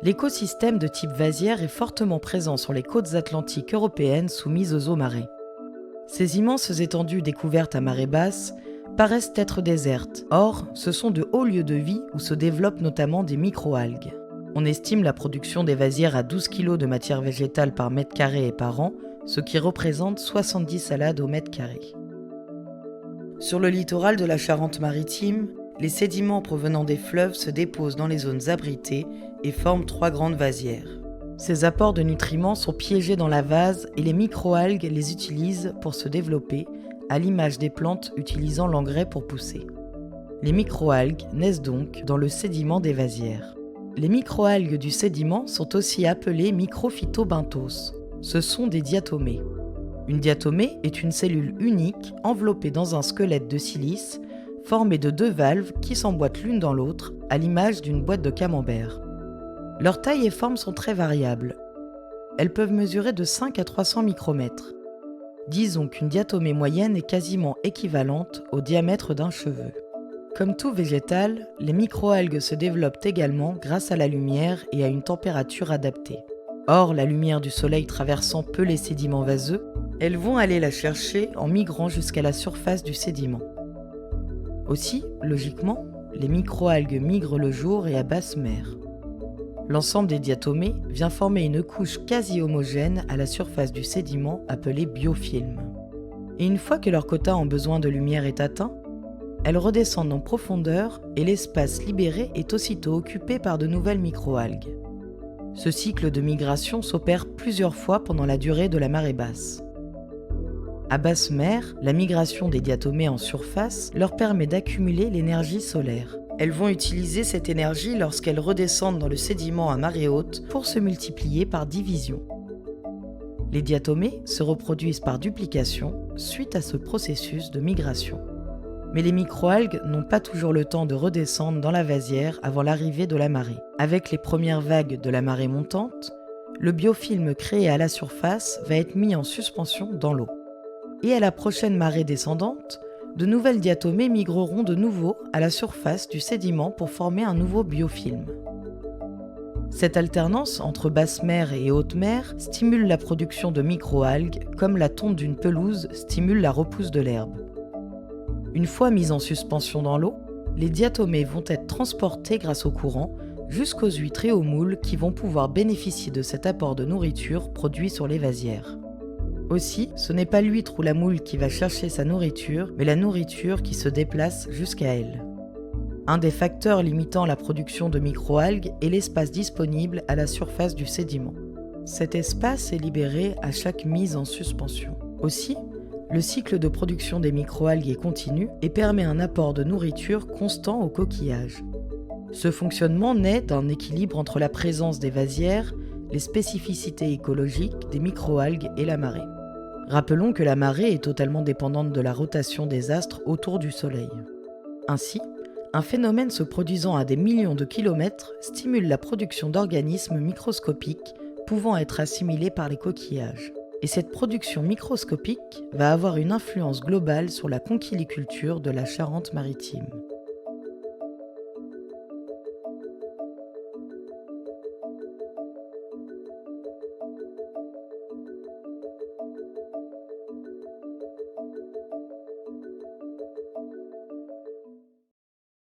L'écosystème de type vasière est fortement présent sur les côtes atlantiques européennes soumises aux eaux marées. Ces immenses étendues découvertes à marée basse paraissent être désertes. Or, ce sont de hauts lieux de vie où se développent notamment des microalgues. On estime la production des vasières à 12 kg de matière végétale par mètre carré et par an, ce qui représente 70 salades au mètre carré. Sur le littoral de la Charente-Maritime, les sédiments provenant des fleuves se déposent dans les zones abritées et forment 3 grandes vasières. Ces apports de nutriments sont piégés dans la vase et les microalgues les utilisent pour se développer, à l'image des plantes utilisant l'engrais pour pousser. Les microalgues naissent donc dans le sédiment des vasières. Les microalgues du sédiment sont aussi appelées microphytobenthos. Ce sont des diatomées. Une diatomée est une cellule unique enveloppée dans un squelette de silice formé de 2 valves qui s'emboîtent l'une dans l'autre, à l'image d'une boîte de camembert. Leur taille et forme sont très variables. Elles peuvent mesurer de 5 à 300 micromètres. Disons qu'une diatomée moyenne est quasiment équivalente au diamètre d'un cheveu. Comme tout végétal, les microalgues se développent également grâce à la lumière et à une température adaptée. Or, la lumière du soleil traversant peu les sédiments vaseux, elles vont aller la chercher en migrant jusqu'à la surface du sédiment. Aussi, logiquement, les microalgues migrent le jour et à basse mer. L'ensemble des diatomées vient former une couche quasi homogène à la surface du sédiment appelée biofilm. Et une fois que leur quota en besoin de lumière est atteint, elles redescendent en profondeur et l'espace libéré est aussitôt occupé par de nouvelles microalgues. Ce cycle de migration s'opère plusieurs fois pendant la durée de la marée basse. À basse mer, la migration des diatomées en surface leur permet d'accumuler l'énergie solaire. Elles vont utiliser cette énergie lorsqu'elles redescendent dans le sédiment à marée haute pour se multiplier par division. Les diatomées se reproduisent par duplication suite à ce processus de migration. Mais les microalgues n'ont pas toujours le temps de redescendre dans la vasière avant l'arrivée de la marée. Avec les premières vagues de la marée montante, le biofilm créé à la surface va être mis en suspension dans l'eau. Et à la prochaine marée descendante, de nouvelles diatomées migreront de nouveau à la surface du sédiment pour former un nouveau biofilm. Cette alternance entre basse mer et haute mer stimule la production de microalgues comme la tonte d'une pelouse stimule la repousse de l'herbe. Une fois mises en suspension dans l'eau, les diatomées vont être transportées grâce au courant jusqu'aux huîtres et aux moules qui vont pouvoir bénéficier de cet apport de nourriture produit sur les vasières. Aussi, ce n'est pas l'huître ou la moule qui va chercher sa nourriture, mais la nourriture qui se déplace jusqu'à elle. Un des facteurs limitant la production de microalgues est l'espace disponible à la surface du sédiment. Cet espace est libéré à chaque mise en suspension. Aussi, le cycle de production des microalgues est continu et permet un apport de nourriture constant au coquillage. Ce fonctionnement naît d'un équilibre entre la présence des vasières, les spécificités écologiques des microalgues et la marée. Rappelons que la marée est totalement dépendante de la rotation des astres autour du Soleil. Ainsi, un phénomène se produisant à des millions de kilomètres stimule la production d'organismes microscopiques pouvant être assimilés par les coquillages. Et cette production microscopique va avoir une influence globale sur la conchiliculture de la Charente-Maritime.